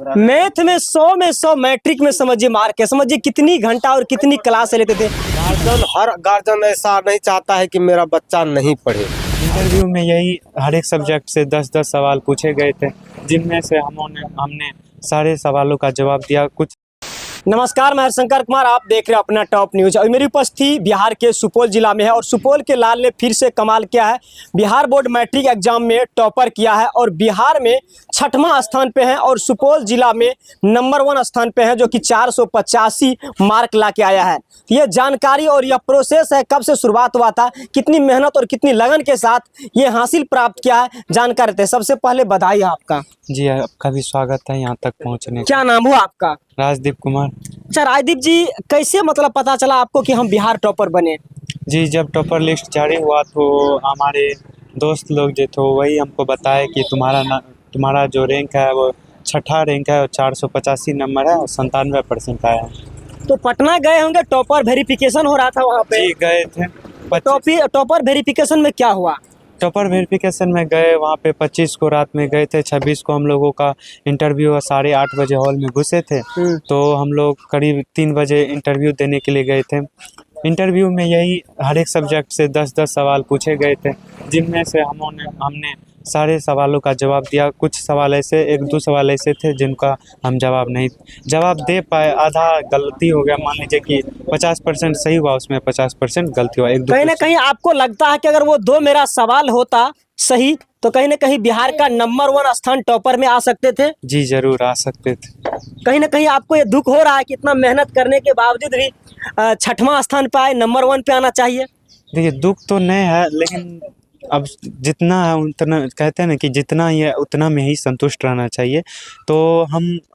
Math में 100 में 100, matric में समझिए मार्क है। समझिए कितनी घंटा और कितनी क्लास लेते थे। हर गार्जियन ऐसा नहीं चाहता है कि मेरा बच्चा नहीं पढ़े। इंटरव्यू में यही हर एक सब्जेक्ट से 10-10 सवाल पूछे गए थे, जिनमें से हमने सारे सवालों का जवाब दिया। कुछ नमस्कार, मैं हरशंकर कुमार, आप देख रहे हैं अपना टॉप न्यूज। और मेरी उपस्थिति बिहार के सुपौल जिला में है और सुपौल के लाल ने फिर से कमाल किया है। बिहार बोर्ड मैट्रिक एग्जाम में टॉपर किया है और बिहार में 6वां स्थान पे है और सुपौल जिला में नंबर 1 स्थान पे है, जो कि 485 मार्क ला के आया है। ये जानकारी और यह प्रोसेस है, कब से शुरुआत हुआ था, कितनी मेहनत और कितनी लगन के साथ ये हासिल प्राप्त किया है, जानकारी थे। सबसे पहले बधाई आपका। जी, आपका भी स्वागत है यहाँ तक पहुँचने। क्या नाम हुआ आपका? राजदीप कुमार। अच्छा राजदीप जी, कैसे मतलब पता चला आपको कि हम बिहार टॉपर बने? जी, जब टॉपर लिस्ट जारी हुआ तो हमारे दोस्त लोग जो थे वही हमको बताया कि तुम्हारा जो रैंक है वो 6ठा रैंक है और 485 नंबर है और 97% आया है। तो पटना गए होंगे, टॉपर वेरिफिकेशन हो रहा था वहाँ पे। जी, गए थे। टॉपर वेरिफिकेशन में क्या हुआ? टॉपर वेरिफिकेशन में गए, वहाँ पे 25 को रात में गए थे, 26 को हम लोगों का इंटरव्यू 8:30 बजे हॉल में घुसे थे। तो हम लोग करीब 3 बजे इंटरव्यू देने के लिए गए थे। इंटरव्यू में यही हर एक सब्जेक्ट से 10-10 सवाल पूछे गए थे, जिनमें से हमने सारे सवालों का जवाब दिया। कुछ सवाल ऐसे, 1-2 सवाल ऐसे थे जिनका हम जवाब दे पाए। आधा गलती हो गया, मान लीजिए कि 50% सही हुआ, उसमें 50% गलती हुआ। कहीं ना कहीं आपको लगता है कि अगर वो 2 मेरा सवाल होता सही तो कहीं ना कहीं बिहार का नंबर 1 स्थान टॉपर में आ सकते थे? जी जरूर आ सकते थे। कहीं ना कहीं आपको ये दुख हो रहा है कि इतना मेहनत करने के बावजूद भी 6वां स्थान पे आए, नंबर 1 पे आना चाहिए? देखिए, दुख तो नहीं है, लेकिन अब जितना है उतना, कहते हैं ना कि जितना ही है उतना में ही संतुष्ट रहना चाहिए। तो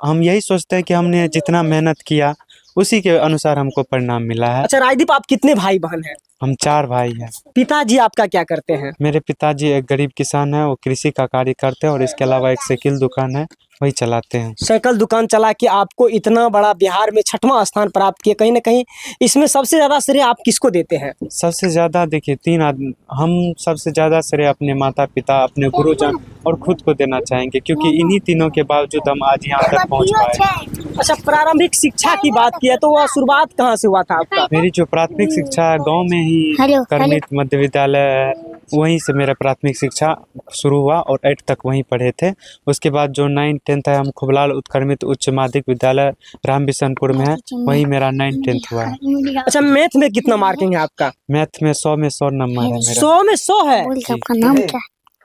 हम यही सोचते हैं कि हमने जितना मेहनत किया उसी के अनुसार हमको परिणाम मिला है। अच्छा राजदीप, आप कितने भाई बहन हैं? हम 4 भाई हैं। पिताजी आपका क्या करते हैं? मेरे पिताजी एक गरीब किसान है, वो कृषि का कार्य करते हैं और इसके अलावा एक साइकिल दुकान है, वही चलाते हैं। साइकिल दुकान चला के आपको इतना बड़ा बिहार में 6वां स्थान प्राप्त किया, कहीं ना कहीं इसमें सबसे ज्यादा श्रेय आप किसको देते हैं? सबसे ज़्यादा देखिए 3 आदमी, हम सबसे ज़्यादा श्रेय अपने माता पिता, अपने गुरुजन और खुद को देना चाहेंगे, क्योंकि इन्हीं तीनों के बावजूद हम आज यहाँ तक पहुँच पाए। अच्छा, प्रारंभिक शिक्षा की बात की है तो वह शुरुआत कहाँ से हुआ था आपका? मेरी जो प्राथमिक शिक्षा गांव में ही करमित मध्य विद्यालय है, वहीं से मेरा प्राथमिक शिक्षा शुरू हुआ और 8 तक वहीं पढ़े थे। उसके बाद जो 9-10 है, हम खुबलाल उत्कर्मित उच्च माध्यमिक विद्यालय राम बिशनपुर में है, वहीं मेरा 9-10 हुआ है। अच्छा, मैथ में कितना मार्किंग है आपका? मैथ में 100 में 100 नंबर है मेरा। 100 में 100 है?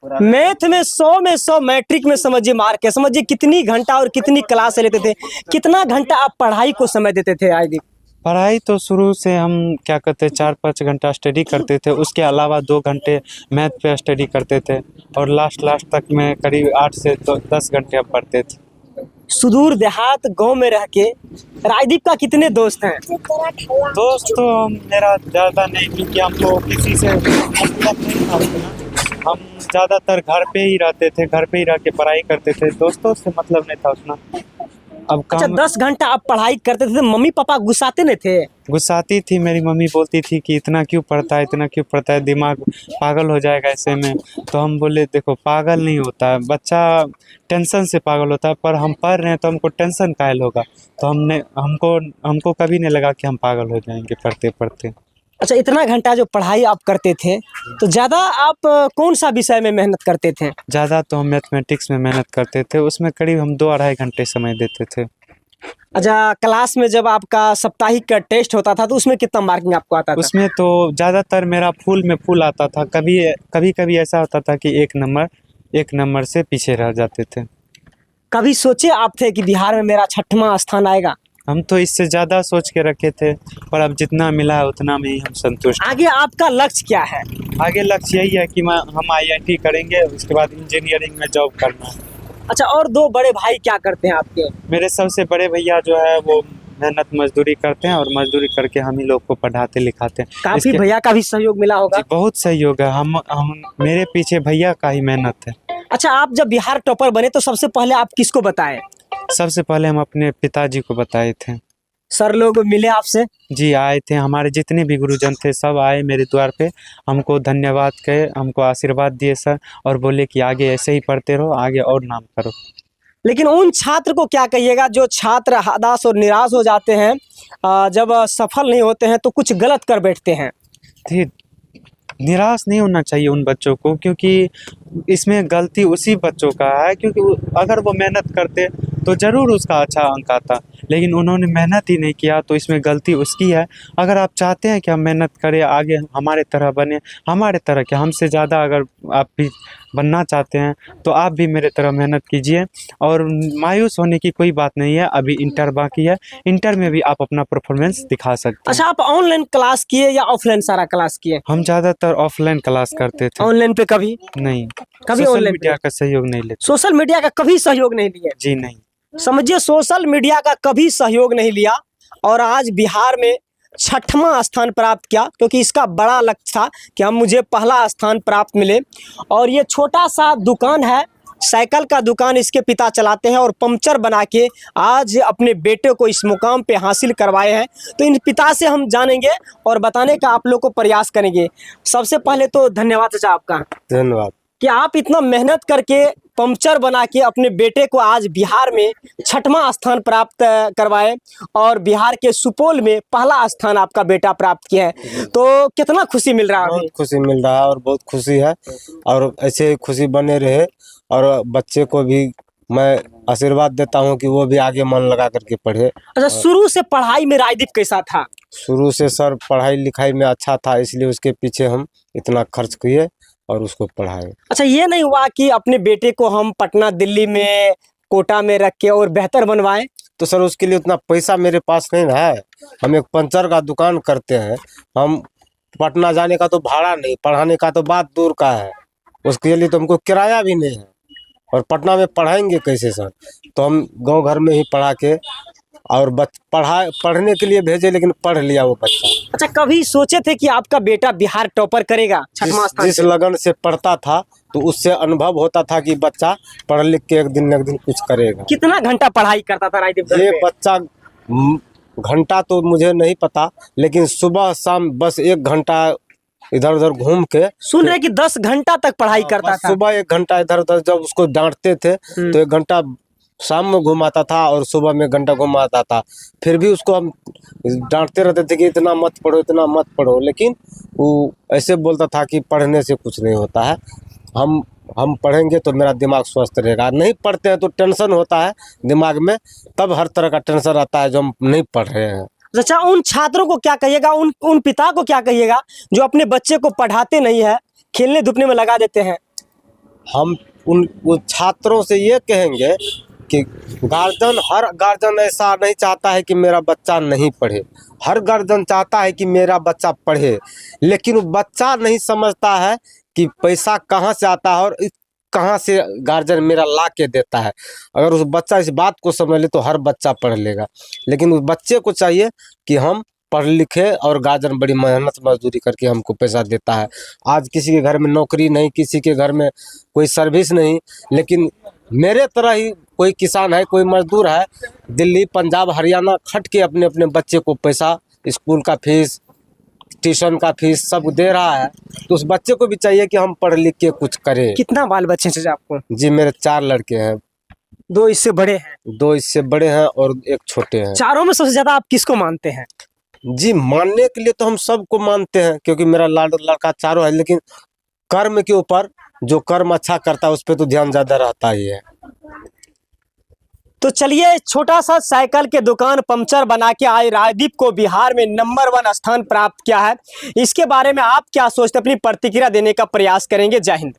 मैथ में 100 में 100, मैट्रिक में समझिए मार्क है। समझिए कितनी घंटा और कितनी क्लास लेते थे, कितना घंटा आप पढ़ाई को समय देते थे? आज पढ़ाई तो शुरू से हम क्या करते, 4-5 घंटा स्टडी करते थे, उसके अलावा 2 घंटे मैथ पे स्टडी करते थे और लास्ट तक में करीब 8 से 10 घंटे हम पढ़ते थे। सुदूर देहात गांव में रह के राजदीप का कितने दोस्त हैं? दोस्त तो मेरा ज़्यादा नहीं, क्योंकि हमको किसी से मतलब नहीं था उतना। हम ज़्यादातर घर पे ही रहते थे, घर पे ही रह के पढ़ाई करते थे, दोस्तों से मतलब नहीं था उतना। अब अच्छा, 10 घंटा आप पढ़ाई करते थे, मम्मी पापा गुस्साते नहीं थे? गुस्साती थी, मेरी मम्मी बोलती थी कि इतना क्यों पढ़ता है, दिमाग पागल हो जाएगा ऐसे में। तो हम बोले, देखो पागल नहीं होता है बच्चा, टेंशन से पागल होता है, पर हम पढ़ रहे हैं तो हमको टेंशन कायल होगा। तो हमको कभी नहीं लगा कि हम पागल हो जाएंगे पढ़ते पढ़ते। अच्छा, इतना घंटा जो पढ़ाई आप करते थे तो ज़्यादा आप कौन सा विषय में मेहनत करते थे? ज़्यादा तो हम मैथमेटिक्स में मेहनत करते थे, उसमें करीब हम 2-2.5 घंटे समय देते थे। अच्छा, क्लास में जब आपका साप्ताहिक का टेस्ट होता था तो उसमें कितना मार्किंग आपको आता था? उसमें तो ज़्यादातर मेरा फुल में फुल आता था, कभी ऐसा होता था कि एक नंबर से पीछे रह जाते थे। कभी सोचे आप थे कि बिहार में मेरा 6वां स्थान आएगा? हम तो इससे ज़्यादा सोच के रखे थे, पर अब जितना मिला है उतना में ही हम संतुष्ट। आगे आपका लक्ष्य क्या है? आगे लक्ष्य यही है कि हम IIT करेंगे, उसके बाद इंजीनियरिंग में जॉब करना है। अच्छा, और 2 बड़े भाई क्या करते हैं आपके? मेरे सबसे बड़े भैया जो है वो मेहनत मजदूरी करते हैं और मजदूरी करके हम ही लोग को पढ़ाते लिखाते हैं। काफी भैया का भी सहयोग मिला होगा? बहुत सहयोग है, हम मेरे पीछे भैया का ही मेहनत है। अच्छा, आप जब बिहार टॉपर बने तो सबसे पहले आप किसको बताए? सबसे पहले हम अपने पिताजी को बताए थे। सर लोग मिले आपसे? जी आए थे, हमारे जितने भी गुरुजन थे सब आए मेरे द्वार पे, हमको धन्यवाद कहे, हमको आशीर्वाद दिए सर, और बोले कि आगे ऐसे ही पढ़ते रहो, आगे और नाम करो। लेकिन उन छात्र को क्या कहिएगा जो छात्र हताश और निराश हो जाते हैं, जब सफल नहीं होते हैं तो कुछ गलत कर बैठते हैं? धी- निराश नहीं होना चाहिए उन बच्चों को, क्योंकि इसमें गलती उसी बच्चों का है, क्योंकि अगर वो मेहनत करते तो ज़रूर उसका अच्छा अंक आता, लेकिन उन्होंने मेहनत ही नहीं किया तो इसमें गलती उसकी है। अगर आप चाहते हैं कि हम मेहनत करें, आगे हमारे तरह बने, हमारे तरह क्या, हमसे ज़्यादा अगर आप भी बनना चाहते हैं तो आप भी मेरे तरह मेहनत कीजिए, और मायूस होने की कोई बात नहीं है। अभी इंटर बाकी है, इंटर में भी आप अपना परफॉर्मेंस दिखा सकते हैं। अच्छा, आप ऑनलाइन क्लास किए या ऑफलाइन सारा क्लास किए? हम ज़्यादातर ऑफलाइन क्लास करते थे। ऑनलाइन पे कभी नहीं, कभी सोशल ऑनलाइन मीडिया का सहयोग नहीं लेते। सोशल मीडिया का कभी सहयोग नहीं लिया? जी नहीं। समझिए, सोशल मीडिया का कभी सहयोग नहीं लिया और आज बिहार में 6वां स्थान प्राप्त किया, क्योंकि इसका बड़ा लक्ष्य था कि हम मुझे पहला स्थान प्राप्त मिले। और ये छोटा सा दुकान है, साइकिल का दुकान इसके पिता चलाते हैं और पंक्चर बना के आज अपने बेटे को इस मुकाम पे हासिल करवाए हैं। तो इन पिता से हम जानेंगे और बताने का आप लोग को प्रयास करेंगे। सबसे पहले तो धन्यवाद चाचा आपका धन्यवाद। कि आप इतना मेहनत करके पंक्चर बना के अपने बेटे को आज बिहार में 6वां स्थान प्राप्त करवाए और बिहार के सुपौल में पहला स्थान आपका बेटा प्राप्त किया है। तो कितना खुशी मिल रहा है? बहुत खुशी मिल रहा है और बहुत खुशी है, और ऐसे ही खुशी बने रहे। और बच्चे को भी मैं आशीर्वाद देता हूँ कि वो भी आगे मन लगा करके पढ़े। अच्छा, शुरू से पढ़ाई में राजदीप कैसा था? शुरू से सर पढ़ाई लिखाई में अच्छा था, इसलिए उसके पीछे हम इतना खर्च किए और उसको पढ़ाए। अच्छा, ये नहीं हुआ कि अपने बेटे को हम पटना दिल्ली में कोटा में रख के और बेहतर बनवाएं? तो सर उसके लिए उतना पैसा मेरे पास नहीं ना है। हम एक पंचर का दुकान करते हैं, हम पटना जाने का तो भाड़ा नहीं, पढ़ाने का तो बात दूर का है, उसके लिए तो हमको किराया भी नहीं है। और पटना में पढ़ाएंगे कैसे सर? तो हम गांव घर में ही पढ़ा के और पढ़ने के लिए भेजे, लेकिन पढ़ लिया वो बच्चा। अच्छा, कभी सोचे थे कि आपका बेटा बिहार टॉपर करेगा 6वां स्थान? जिस लगन से पढ़ता था तो उससे अनुभव होता था कि बच्चा पढ़ लिख के एक दिन न एक दिन कुछ करेगा। कितना घंटा पढ़ाई करता था राजदीप? ये बच्चा घंटा तो मुझे नहीं पता, लेकिन सुबह शाम बस 1 घंटा इधर उधर घूम के, सुन रहे कि 10 घंटा तक पढ़ाई करता था। सुबह 1 घंटा इधर उधर, जब उसको डांटते थे तो 1 घंटा शाम में घुमाता था और सुबह में 1 घंटा घुमाता था। फिर भी उसको हम डांटते रहते थे कि इतना मत पढ़ो, इतना मत पढ़ो, लेकिन वो ऐसे बोलता था कि पढ़ने से कुछ नहीं होता है, हम पढ़ेंगे तो मेरा दिमाग स्वस्थ रहेगा। नहीं पढ़ते हैं तो टेंशन होता है दिमाग में, तब हर तरह का टेंशन आता है जो हम नहीं पढ़ रहे हैं। अच्छा, उन छात्रों को क्या कहिएगा, उन पिता को क्या कहिएगा जो अपने बच्चे को पढ़ाते नहीं है, खेलने धूपने में लगा देते हैं? हम उन छात्रों से ये कहेंगे कि हर गार्जियन ऐसा नहीं चाहता है कि मेरा बच्चा नहीं पढ़े। हर गार्जियन चाहता है कि मेरा बच्चा पढ़े, लेकिन वो बच्चा नहीं समझता है कि पैसा कहाँ से आता है और कहाँ से गार्जियन मेरा ला के देता है। अगर उस बच्चा इस बात को समझ ले तो हर बच्चा पढ़ लेगा, लेकिन उस बच्चे को चाहिए कि हम पढ़ लिखे और गार्जियन बड़ी मेहनत मजदूरी करके हमको पैसा देता है। आज किसी के घर में नौकरी नहीं, किसी के घर में कोई सर्विस नहीं, लेकिन मेरे तरह ही कोई किसान है, कोई मजदूर है, दिल्ली पंजाब हरियाणा खट के अपने अपने बच्चे को पैसा, स्कूल का फीस, ट्यूशन का फीस सब दे रहा है। तो उस बच्चे को भी चाहिए कि हम पढ़ लिख के कुछ करें। कितना बाल बच्चे हैं चाचा आपको? जी मेरे 4 लड़के हैं। 2 इससे बड़े हैं? 2 इससे बड़े हैं और 1 छोटे हैं। चारों में सबसे ज्यादा आप किसको मानते हैं? जी मानने के लिए तो हम सबको मानते हैं, क्योंकि मेरा लड़का चारों है, लेकिन कर्म के ऊपर जो कर्म अच्छा करता है उस पर तो ध्यान ज्यादा रहता ही है। तो चलिए, छोटा सा साइकिल के दुकान पंक्चर बना के आए राजदीप को बिहार में नंबर 1 स्थान प्राप्त किया है। इसके बारे में आप क्या सोचते हैं, अपनी प्रतिक्रिया देने का प्रयास करेंगे। जय हिंद।